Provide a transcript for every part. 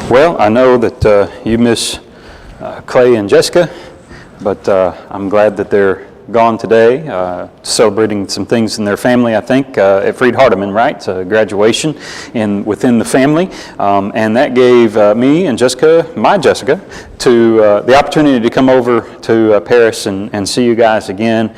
Well, I know that you miss Clay and Jessica, but I'm glad that they're gone today, celebrating some things in their family, I think, at Freed Hardeman, right? So graduation within the family. And that gave me and Jessica, my Jessica, to the opportunity to come over to Paris and see you guys again.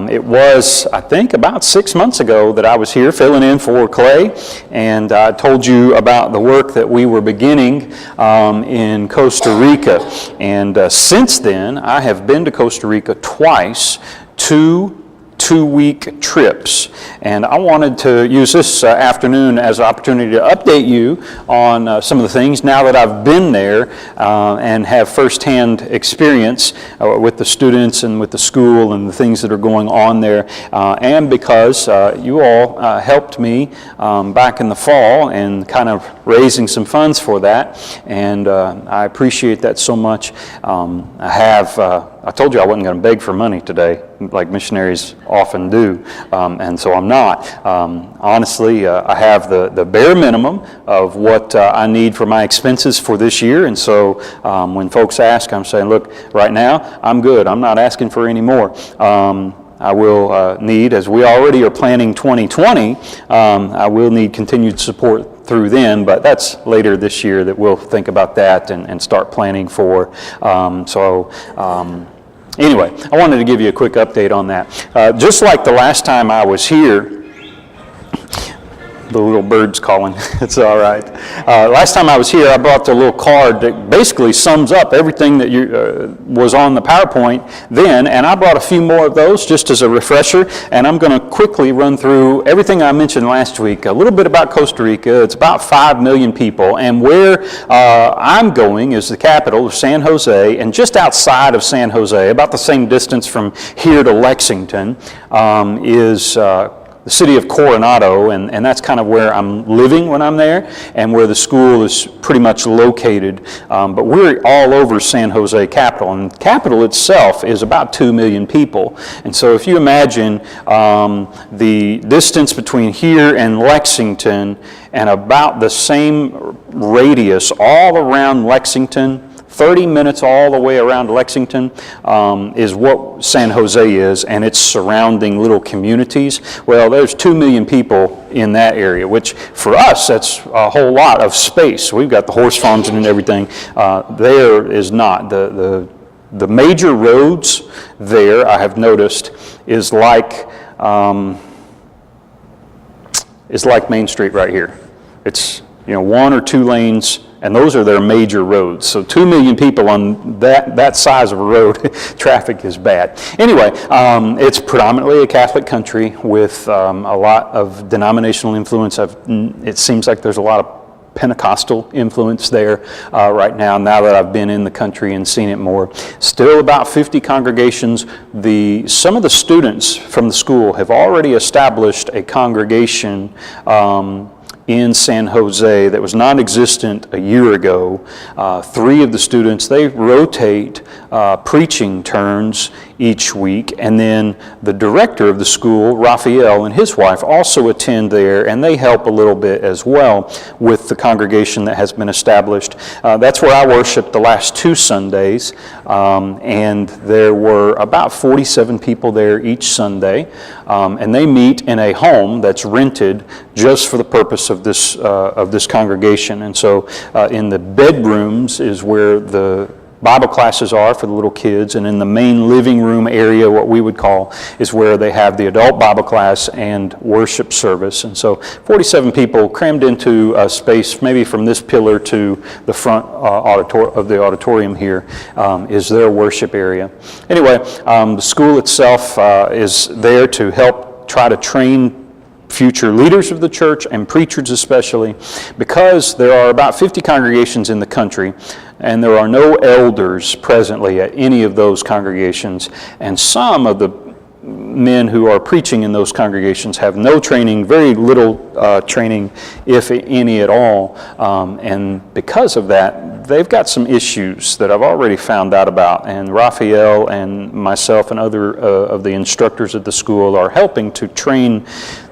It was, I think, about 6 months ago that I was here filling in for Clay, and I told you about the work that we were beginning in Costa Rica. And since then, I have been to Costa Rica twice, two-week trips, and I wanted to use this afternoon as an opportunity to update you on some of the things now that I've been there and have firsthand experience with the students and with the school and the things that are going on there, and because you all helped me back in the fall and kind of raising some funds for that, and I appreciate that so much. I told you I wasn't going to beg for money today, like missionaries often do, and so I'm not. Honestly, I have the bare minimum of what I need for my expenses for this year, and so when folks ask, I'm saying, look, right now, I'm good. I'm not asking for any more. I will need, as we already are planning 2020, I will need continued support through then, but that's later this year that we'll think about that and start planning for. Anyway, I wanted to give you a quick update on that. Just like the last time I was here, the little bird's calling, it's all right. Last time I was here, I brought the little card that basically sums up everything that was on the PowerPoint then, and I brought a few more of those just as a refresher, and I'm going to quickly run through everything I mentioned last week, a little bit about Costa Rica. It's about 5 million people, and where I'm going is the capital of San Jose, and just outside of San Jose, about the same distance from here to Lexington, is the city of Coronado, and that's kind of where I'm living when I'm there, and where the school is pretty much located. But we're all over San Jose capital, and the capital itself is about 2 million people. And so if you imagine the distance between here and Lexington, and about the same radius all around Lexington, 30 minutes all the way around Lexington is what San Jose is, and its surrounding little communities. Well, there's 2 million people in that area, which for us, that's a whole lot of space. We've got the horse farms and everything. There is not. The major roads there, I have noticed, is like Main Street right here. It's 1 or 2 lanes, and those are their major roads. So 2 million people on that size of a road, traffic is bad. Anyway, it's predominantly a Catholic country with a lot of denominational influence. It seems like there's a lot of Pentecostal influence there right now that I've been in the country and seen it more. Still about 50 congregations. Some of the students from the school have already established a congregation in San Jose that was non-existent a year ago. 3 of the students, they rotate preaching turns each week, and then the director of the school, Raphael, and his wife also attend there, and they help a little bit as well with the congregation that has been established. That's where I worshiped the last 2 Sundays, and there were about 47 people there each Sunday, and they meet in a home that's rented just for the purpose of this congregation. And so in the bedrooms is where the Bible classes are for the little kids, and in the main living room area, what we would call, is where they have the adult Bible class and worship service. And so 47 people crammed into a space, maybe from this pillar to the front of the auditorium here, is their worship area. Anyway, the school itself is there to help try to train future leaders of the church and preachers especially, because there are about 50 congregations in the country, and there are no elders presently at any of those congregations, and some of the men who are preaching in those congregations have no training, very little training, if any at all, and because of that, they've got some issues that I've already found out about, and Raphael and myself and other of the instructors at the school are helping to train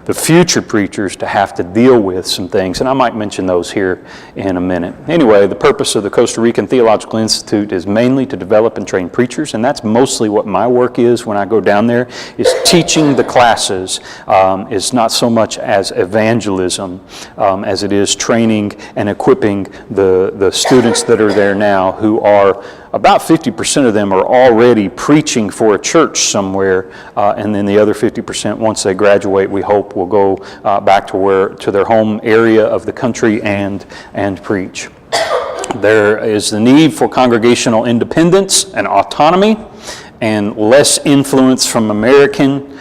the future preachers to have to deal with some things, and I might mention those here in a minute. Anyway, the purpose of the Costa Rican Theological Institute is mainly to develop and train preachers, and that's mostly what my work is when I go down there, is teaching the classes. It's not so much as evangelism as it is training and equipping the students that are there now, who are about 50% of them are already preaching for a church somewhere, and then the other 50%, once they graduate, we hope will go back to their home area of the country and preach. There is the need for congregational independence and autonomy, and less influence from American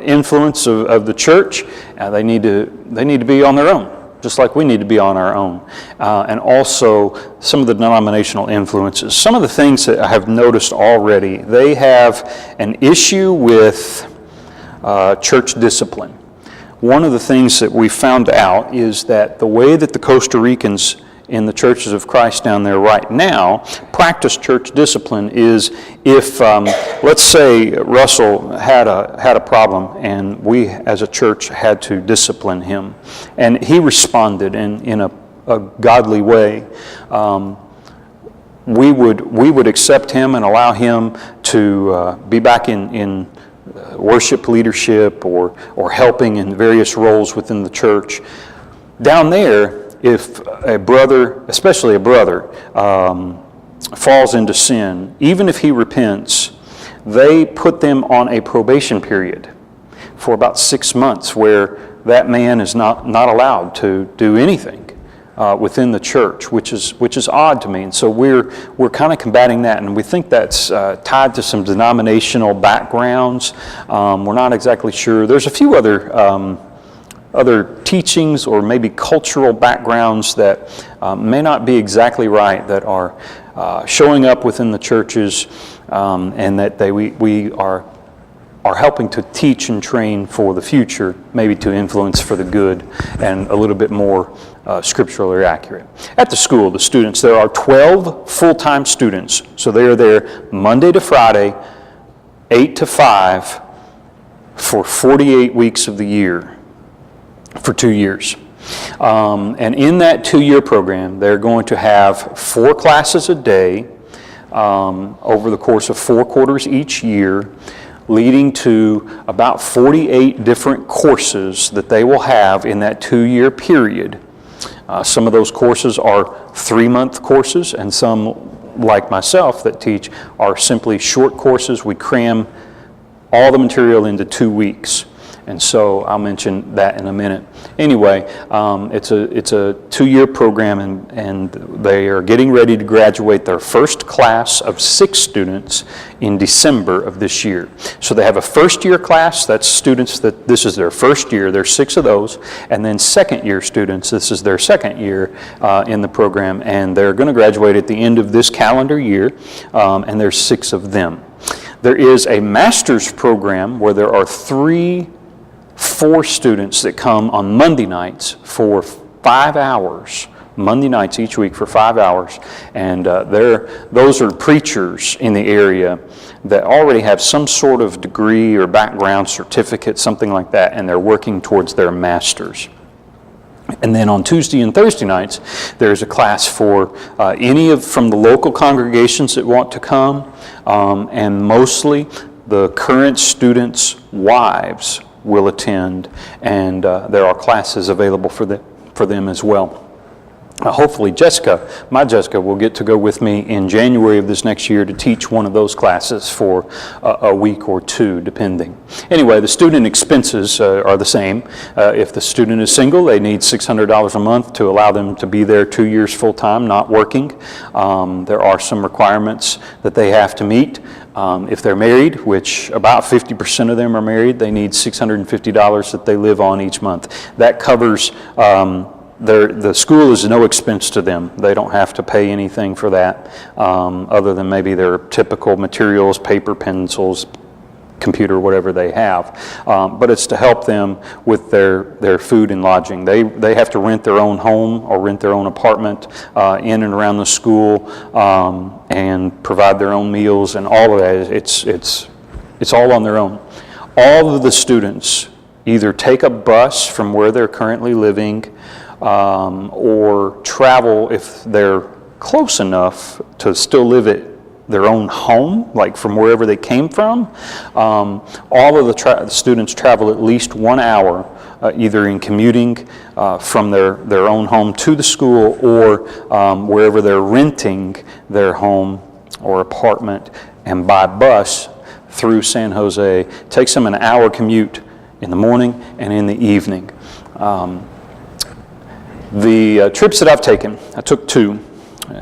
influence of the church. They need to be on their own, just like we need to be on our own. And also some of the denominational influences. Some of the things that I have noticed already, they have an issue with church discipline. One of the things that we found out is that the way that the Costa Ricans in the churches of Christ down there right now practice church discipline is, if let's say Russell had a problem and we as a church had to discipline him, and he responded in a godly way, we would accept him and allow him to be back in worship leadership or helping in various roles within the church. Down there, if a brother, especially a brother, falls into sin, even if he repents, they put them on a probation period for about 6 months, where that man is not allowed to do anything within the church, which is odd to me. And so we're kind of combating that, and we think that's tied to some denominational backgrounds. We're not exactly sure. There's a few other teachings or maybe cultural backgrounds that may not be exactly right, that are showing up within the churches, and that we are helping to teach and train for the future, maybe to influence for the good and a little bit more scripturally accurate. At the school, the students, there are 12 full-time students, so they are there Monday to Friday, 8 to 5, for 48 weeks of the year, for 2 years. And in that 2-year program, they're going to have 4 classes a day over the course of 4 quarters each year, leading to about 48 different courses that they will have in that 2-year period. Some of those courses are 3-month courses, and some, like myself, that teach are simply short courses. We cram all the material into 2 weeks. And so I'll mention that in a minute. Anyway, it's a 2-year program, and they are getting ready to graduate their first class of 6 students in December of this year. So they have a first-year class. That's students that this is their first year. There's 6 of those. And then second-year students, this is their second year in the program, and they're going to graduate at the end of this calendar year, and there's 6 of them. There is a master's program where there are 4 students that come on Monday nights for 5 hours, Monday nights each week for 5 hours, and those are preachers in the area that already have some sort of degree or background certificate, something like that, and they're working towards their masters. And then on Tuesday and Thursday nights, there's a class for from the local congregations that want to come, and mostly the current students' wives will attend, and there are classes available for them as well. Hopefully my Jessica will get to go with me in January of this next year to teach one of those classes for a week or 2, depending. Anyway, the student expenses are the same. If the student is single, they need $600 a month to allow them to be there 2 years full-time, not working. There are some requirements that they have to meet. If they're married, which about 50% of them are married, they need $650 that they live on each month. That covers the school is no expense to them. They don't have to pay anything for that, other than maybe their typical materials, paper, pencils, computer, whatever they have. But it's to help them with their food and lodging. They have to rent their own home or rent their own apartment in and around the school, and provide their own meals and all of that. It's all on their own. All of the students either take a bus from where they're currently living or travel if they're close enough to still live at their own home, like from wherever they came from. All of the students travel at least 1 hour, either in commuting from their own home to the school or wherever they're renting their home or apartment, and by bus through San Jose. It takes them an hour commute in the morning and in the evening. The trips that I've taken, I took 2.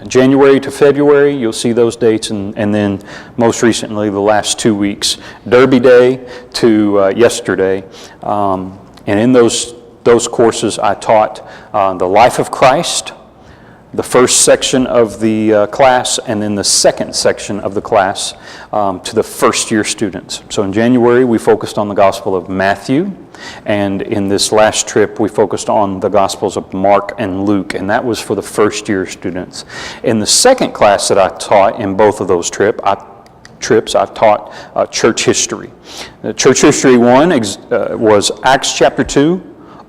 January to February, you'll see those dates, and then most recently the last 2 weeks, Derby Day to yesterday. And in those courses I taught the life of Christ, the first section of the class, and then the second section of the class to the first-year students. So in January, we focused on the Gospel of Matthew, and in this last trip, we focused on the Gospels of Mark and Luke, and that was for the first-year students. In the second class that I taught in both of those trips, I've taught church history. The church history one was Acts chapter 2,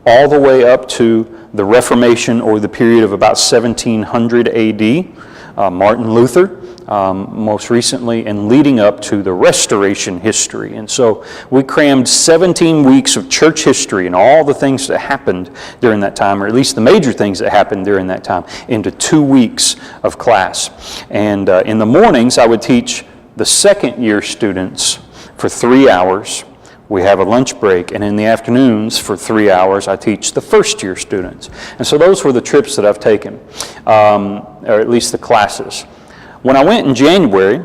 all the way up to the Reformation, or the period of about 1700 A.D., Martin Luther, most recently, and leading up to the Restoration history. And so we crammed 17 weeks of church history and all the things that happened during that time, or at least the major things that happened during that time, into 2 weeks of class. And in the mornings, I would teach the second-year students for 3 hours. We have a lunch break, and in the afternoons for 3 hours I teach the first-year students. And so those were the trips that I've taken, or at least the classes. When I went in January,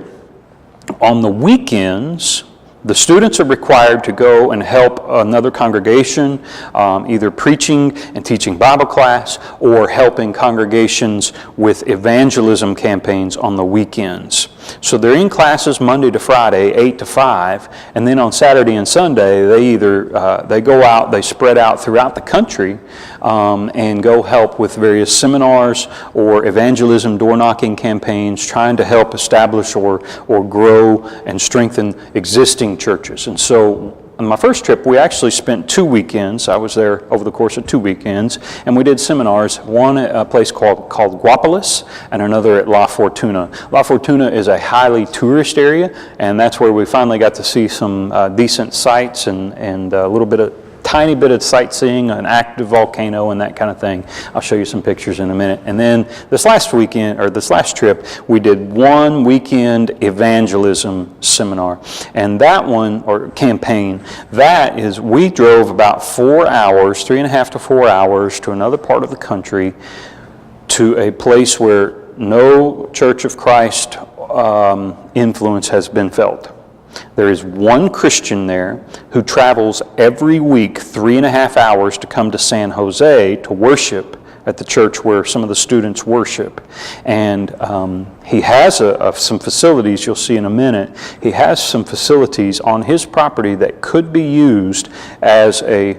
on the weekends, the students are required to go and help another congregation, either preaching and teaching Bible class or helping congregations with evangelism campaigns on the weekends. So they're in classes Monday to Friday, 8 to 5, and then on Saturday and Sunday, they go out, they spread out throughout the country and go help with various seminars or evangelism door-knocking campaigns, trying to help establish or grow and strengthen existing churches. And so on my first trip, we actually spent 2 weekends. I was there over the course of 2 weekends, and we did seminars, one at a place called Guapolis and another at La Fortuna. La Fortuna is a highly tourist area, and that's where we finally got to see some decent sights and a little bit of tiny bit of sightseeing, an active volcano, and that kind of thing. I'll show you some pictures in a minute. And then this last trip, we did 1 weekend evangelism seminar. And that one, or campaign, that is, we drove about 4 hours, 3.5 to 4 hours, to another part of the country, to a place where no Church of Christ influence has been felt. There is one Christian there who travels every week 3.5 hours to come to San Jose to worship at the church where some of the students worship. And he has some facilities, you'll see in a minute. He has some facilities on his property that could be used as a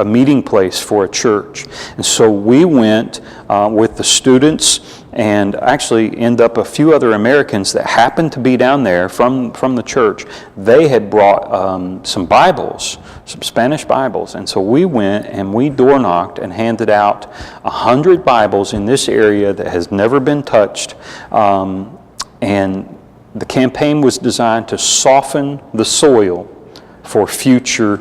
meeting place for a church. And so we went with the students and actually end up a few other Americans that happened to be down there from the church. They had brought some Bibles, some Spanish Bibles, and so we went and we door knocked and handed out 100 Bibles in this area that has never been touched, and the campaign was designed to soften the soil for future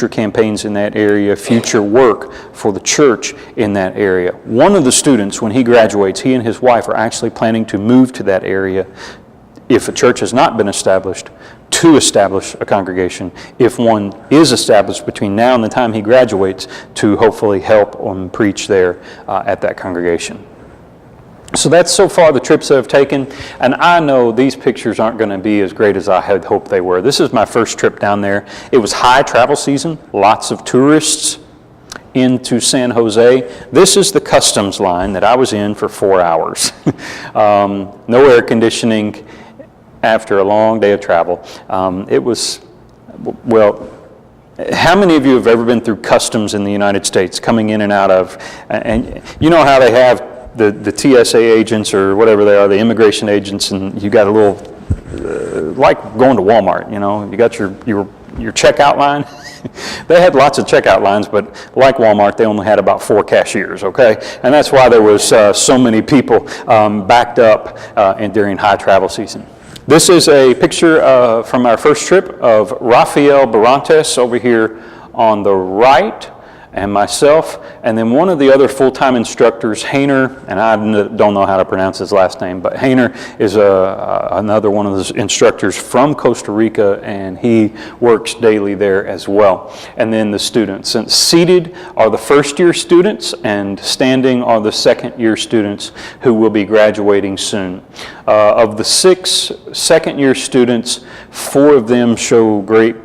campaigns in that area, future work for the church in that area. One of the students, when he graduates, he and his wife are actually planning to move to that area, if a church has not been established, to establish a congregation. If one is established between now and the time he graduates, to hopefully help and preach there at that congregation. So that's so far the trips that I've taken, and I know these pictures aren't going to be as great as I had hoped they were. This is my first trip down there. It was high travel season, lots of tourists into San Jose. This is the customs line that I was in for 4 hours. No air conditioning after a long day of travel. It was, well, how many of you have ever been through customs in the United States, coming in and out of, and you know how they have the TSA agents or whatever they are, the immigration agents, and you got a little, like going to Walmart, you know, you got your checkout line, They had lots of checkout lines, but like Walmart, they only had about 4 cashiers, okay? And that's why there was so many people backed up during high travel season. This is a picture from our first trip of Rafael Barantes over here on the right, and myself, and then one of the other full-time instructors, Hainer, and I don't know how to pronounce his last name, but Hainer is another one of the instructors from Costa Rica, and he works daily there as well. And then the students. And seated are the first-year students, and standing are the second-year students who will be graduating soon. Of the 6 second-year students, 4 of them show great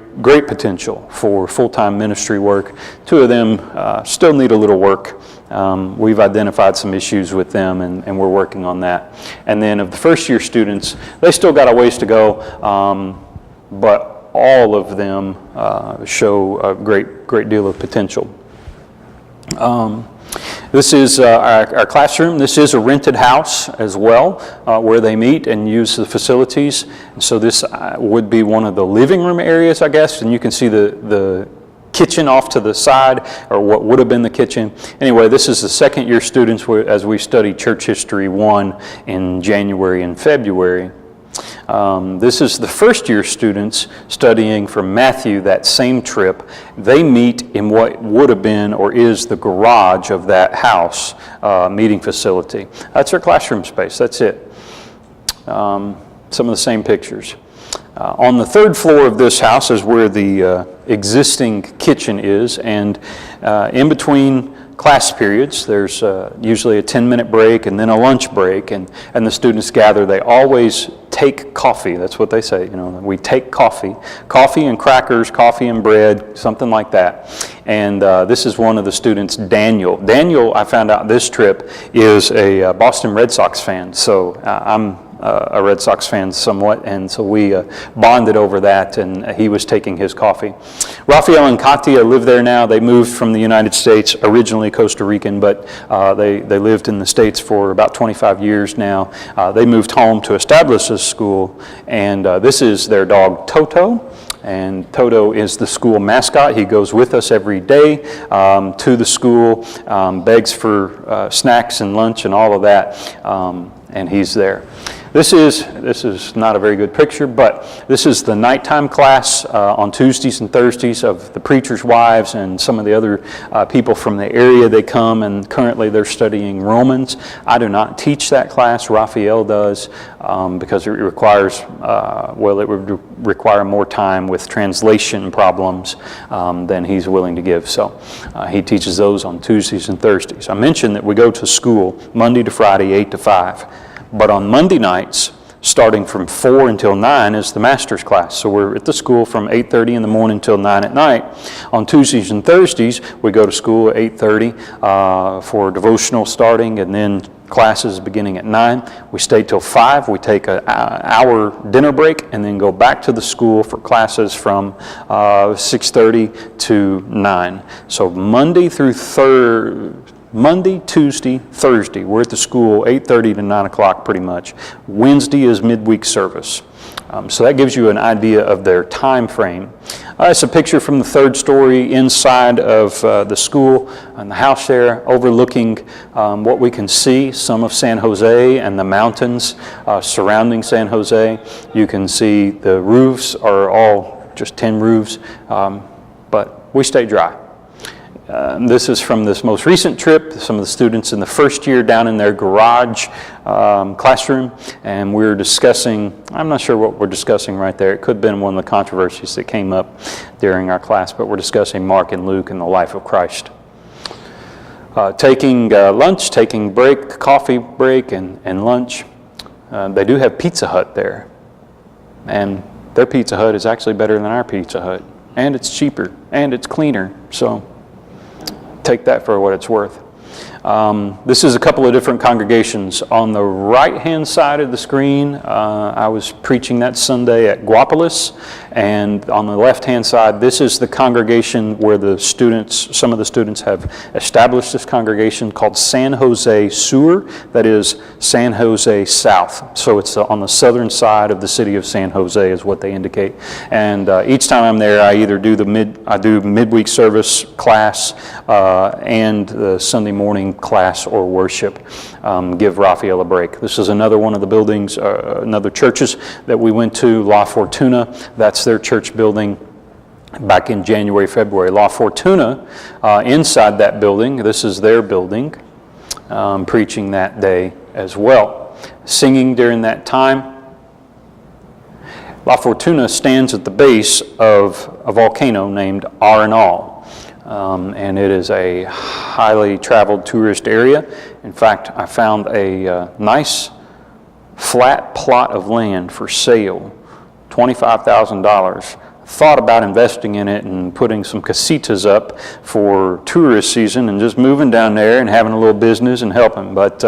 potential for full-time ministry work. 2 of them still need a little work. We've identified some issues with them, and we're working on that. And then of the first-year students, they still got a ways to go, but all of them show a great deal of potential. This is our classroom. This is a rented house as well, where they meet and use the facilities. And so this would be one of the living room areas, I guess, and you can see the kitchen off to the side, or what would have been the kitchen. Anyway, this is the second-year students as we study Church History 1 in January and February. This is the first-year students studying from Matthew that same trip. They meet in what would have been or is the garage of that house meeting facility. That's our classroom space. That's it. Some of the same pictures. On the 3rd floor of this house is where the existing kitchen is, and in between class periods, there's usually a 10-minute break and then a lunch break, and the students gather. They always take coffee. That's what they say, you know, we take coffee and crackers, coffee and bread, something like that. And this is one of the students, Daniel. Daniel, I found out this trip, is a Boston Red Sox fan, so I'm a Red Sox fan somewhat, and so we bonded over that, and he was taking his coffee. Rafael and Katia live there now. They moved from the United States, originally Costa Rican, but they lived in the States for about 25 years now. They moved home to establish this school, and this is their dog Toto. And Toto is the school mascot. He goes with us every day to the school, begs for snacks and lunch and all of that, and he's there. This is not a very good picture, but this is the nighttime class on Tuesdays and Thursdays of the preachers' wives and some of the other people from the area. They come, and currently they're studying Romans. I do not teach that class. Raphael does, because it requires, it would require more time with translation problems than he's willing to give. So he teaches those on Tuesdays and Thursdays. I mentioned that we go to school Monday to Friday, 8 to 5. But on Monday nights, starting from 4 until 9 is the master's class. So we're at the school from 8:30 in the morning till 9 at night. On Tuesdays and Thursdays, we go to school at 8:30 for devotional starting, and then classes beginning at 9. We stay till 5. We take an hour dinner break and then go back to the school for classes from 6:30 to 9. So Monday, Tuesday, Thursday, we're at the school 8:30 to 9 o'clock pretty much. Wednesday is midweek service. So that gives you an idea of their time frame. It's a picture from the 3rd story inside of the school and the house there, overlooking what we can see, some of San Jose and the mountains surrounding San Jose. You can see the roofs are all just tin roofs, but we stay dry. This is from this most recent trip, some of the students in the first year down in their garage classroom, and we're discussing, I'm not sure what we're discussing right there. It could have been one of the controversies that came up during our class, but we're discussing Mark and Luke and the life of Christ. Taking lunch, taking break, coffee break and lunch. They do have Pizza Hut there, and their Pizza Hut is actually better than our Pizza Hut, and it's cheaper, and it's cleaner, so take that for what it's worth. This is a couple of different congregations. On the right-hand side of the screen, I was preaching that Sunday at Guapolis, and on the left-hand side, this is the congregation where some of the students have established this congregation called San Jose Sur, that is San Jose South. So it's on the southern side of the city of San Jose is what they indicate. And each time I'm there, I either do midweek service class and the Sunday morning class or worship, give Raphael a break. This is another one of the buildings, another churches that we went to, La Fortuna. That's their church building back in January, February. La Fortuna, inside that building, this is their building, preaching that day as well. Singing during that time. La Fortuna stands at the base of a volcano named Arenal. And it is a highly traveled tourist area. In fact, I found a nice flat plot of land for sale, $25,000. Thought about investing in it and putting some casitas up for tourist season and just moving down there and having a little business and helping. But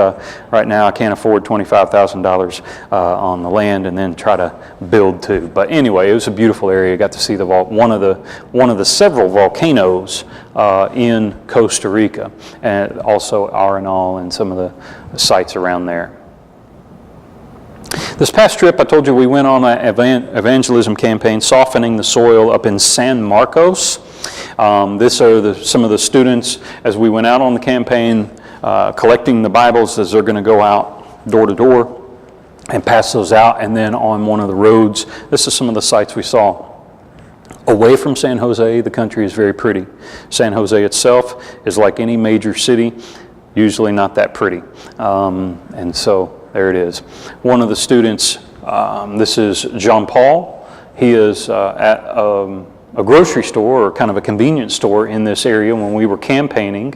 right now I can't afford $25,000 on the land and then try to build too. But anyway, it was a beautiful area. Got to see one of the several volcanoes in Costa Rica, and also Arenal and some of the sites around there. This past trip, I told you we went on an evangelism campaign, softening the soil up in San Marcos. These are some of the students as we went out on the campaign, collecting the Bibles as they're going to go out door to door and pass those out. And then on one of the roads, this is some of the sites we saw. Away from San Jose, the country is very pretty. San Jose itself is like any major city, usually not that pretty. And so there it is. One of the students, this is Jean Paul. He is at a grocery store or kind of a convenience store in this area when we were campaigning.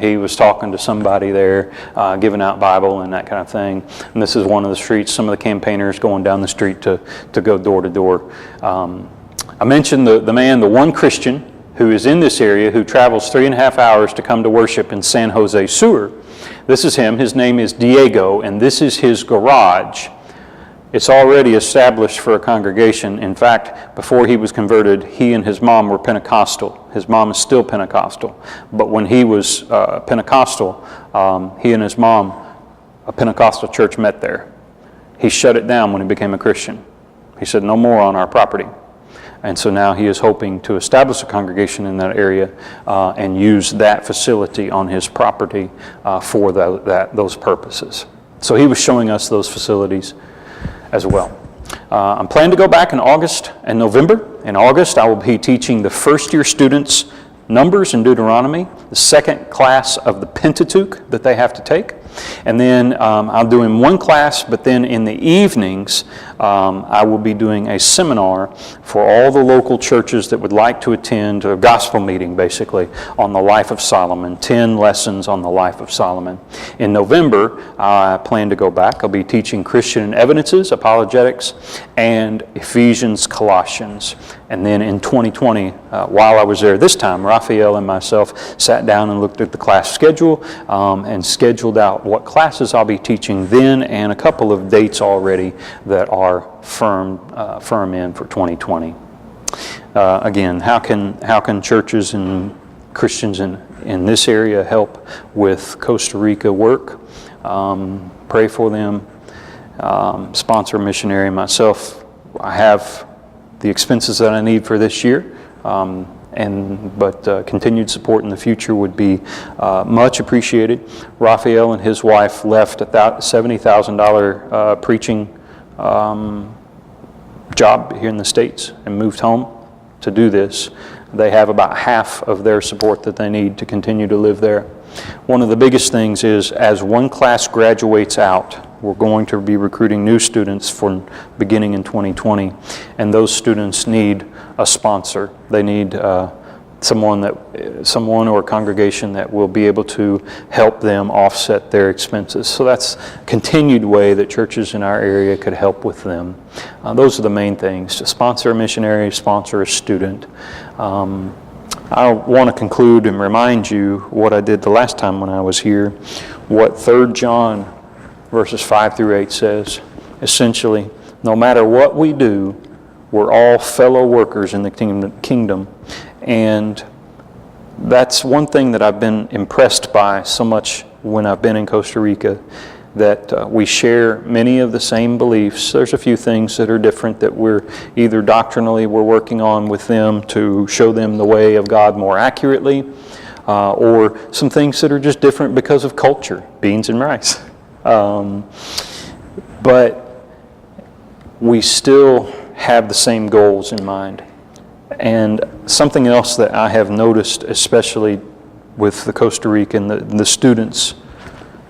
He was talking to somebody there, giving out Bible and that kind of thing. And this is one of the streets, some of the campaigners going down the street to go door to door. I mentioned the one Christian who is in this area who travels 3.5 hours to come to worship in San Jose Sur. This is him. His name is Diego, and this is his garage. It's already established for a congregation. In fact, before he was converted, he and his mom were Pentecostal. His mom is still Pentecostal. But when he was Pentecostal, he and his mom, a Pentecostal church met there. He shut it down when he became a Christian. He said, no more on our property. And so now he is hoping to establish a congregation in that area and use that facility on his property for those purposes. So he was showing us those facilities as well. I'm planning to go back in August and November. In August, I will be teaching the first-year students Numbers and Deuteronomy, the second class of the Pentateuch that they have to take. And then I'll do in one class, but then in the evenings, I will be doing a seminar for all the local churches that would like to attend a gospel meeting, basically, on the life of Solomon, 10 lessons on the life of Solomon. In November, I plan to go back. I'll be teaching Christian Evidences, Apologetics, and Ephesians, Colossians. And then in 2020, while I was there this time, Raphael and myself sat down and looked at the class schedule and scheduled out what classes I'll be teaching then and a couple of dates already that are firm in for 2020. Again, how can churches and Christians in this area help with Costa Rica work? Pray for them. Sponsor a missionary. Myself, I have the expenses that I need for this year. But continued support in the future would be much appreciated. Raphael and his wife left a $70,000 preaching job here in the States and moved home to do this. They have about half of their support that they need to continue to live there. One of the biggest things is as one class graduates out, we're going to be recruiting new students for beginning in 2020, and those students need a sponsor. They need someone or a congregation that will be able to help them offset their expenses. So that's a continued way that churches in our area could help with them. Those are the main things: to sponsor a missionary, sponsor a student. I want to conclude and remind you what I did the last time when I was here, what 3 John verses 5 through 8 says. Essentially, no matter what we do, we're all fellow workers in the kingdom. And that's one thing that I've been impressed by so much when I've been in Costa Rica, that we share many of the same beliefs. There's a few things that are different that we're either doctrinally we're working on with them to show them the way of God more accurately, or some things that are just different because of culture, beans and rice. But we still have the same goals in mind. And something else that I have noticed, especially with the Costa Rican, the students,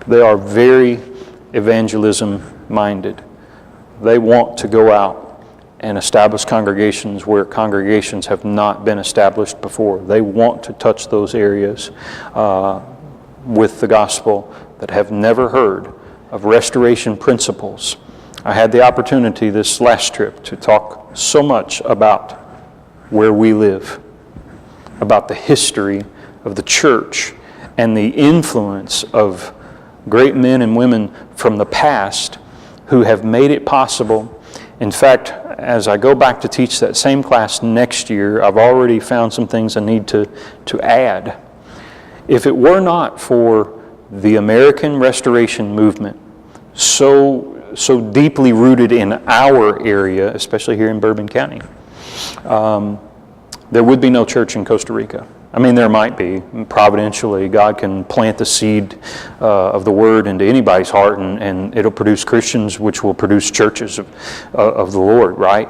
they are very evangelism minded. They want to go out and establish congregations where congregations have not been established before. They want to touch those areas with the gospel that have never heard of restoration principles. I had the opportunity this last trip to talk so much about where we live, about the history of the church and the influence of great men and women from the past who have made it possible. In fact, as I go back to teach that same class next year, I've already found some things I need to add. If it were not for the American Restoration Movement, so deeply rooted in our area, especially here in Bourbon County, there would be no church in Costa Rica. I mean, there might be. Providentially, God can plant the seed of the Word into anybody's heart, and it'll produce Christians, which will produce churches of the Lord, right?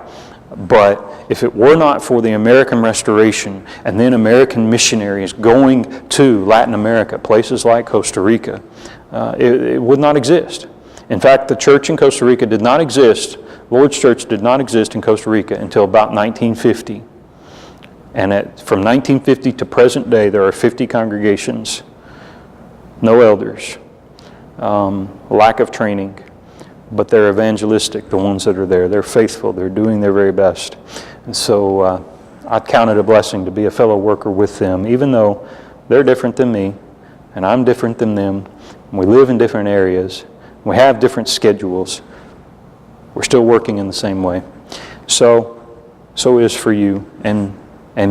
But if it were not for the American Restoration and then American missionaries going to Latin America, places like Costa Rica, it would not exist. In fact, the church in Costa Rica did not exist, Lord's Church did not exist in Costa Rica until about 1950. And from 1950 to present day, there are 50 congregations, no elders, lack of training, but they're evangelistic, the ones that are there. They're faithful, they're doing their very best. And so I count it a blessing to be a fellow worker with them, even though they're different than me, and I'm different than them, and we live in different areas, we have different schedules, we're still working in the same way. So it is for you and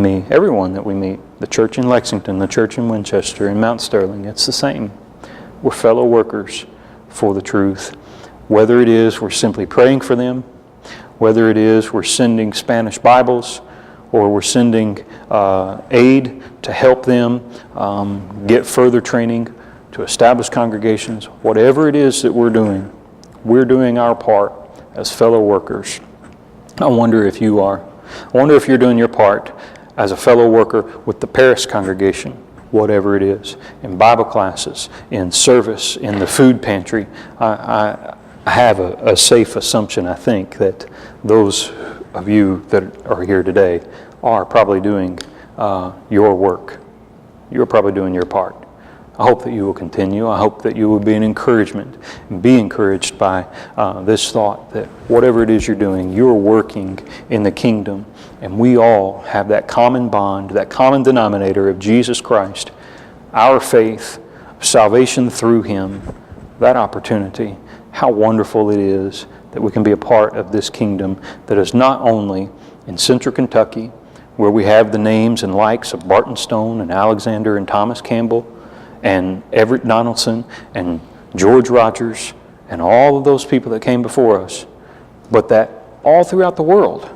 me, everyone that we meet, the church in Lexington, the church in Winchester, in Mount Sterling, it's the same. We're fellow workers for the truth. Whether it is we're simply praying for them, whether it is we're sending Spanish Bibles, or we're sending aid to help them get further training, to establish congregations, whatever it is that we're doing our part as fellow workers. I wonder if you are. I wonder if you're doing your part as a fellow worker with the Paris congregation, whatever it is, in Bible classes, in service, in the food pantry. I have a safe assumption, I think, that those of you that are here today are probably doing your work. You're probably doing your part. I hope that you will continue. I hope that you will be an encouragement and be encouraged by this thought that whatever it is you're doing, you're working in the kingdom. And we all have that common bond, that common denominator of Jesus Christ, our faith, salvation through Him, that opportunity. How wonderful it is that we can be a part of this kingdom that is not only in Central Kentucky, where we have the names and likes of Barton Stone and Alexander and Thomas Campbell, and Everett Donaldson and George Rogers and all of those people that came before us, but that all throughout the world,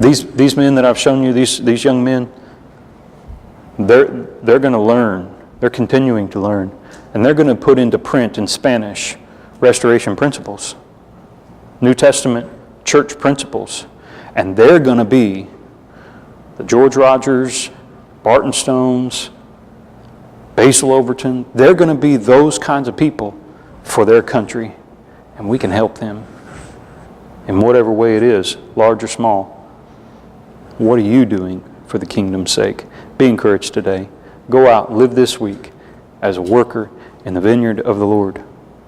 these men that I've shown you, these young men, they're going to learn. They're continuing to learn, and they're going to put into print in Spanish restoration principles, New Testament church principles, and they're going to be the George Rogers, Barton Stones, Basil Overton. They're going to be those kinds of people for their country, and we can help them in whatever way it is, large or small. What are you doing for the kingdom's sake? Be encouraged today. Go out, live this week as a worker in the vineyard of the Lord.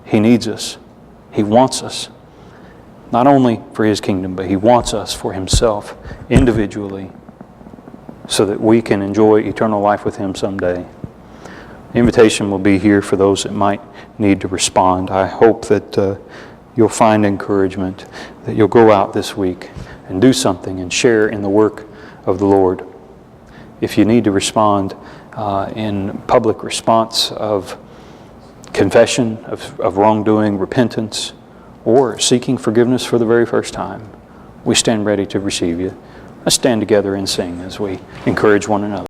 He needs us. He wants us, not only for His kingdom, but He wants us for Himself individually. so that we can enjoy eternal life with Him someday. The invitation will be here for those that might need to respond. I hope that you'll find encouragement, that you'll go out this week and do something and share in the work of the Lord. If you need to respond in public response of confession of wrongdoing, repentance, or seeking forgiveness for the very first time, we stand ready to receive you. Let's stand together and sing as we encourage one another.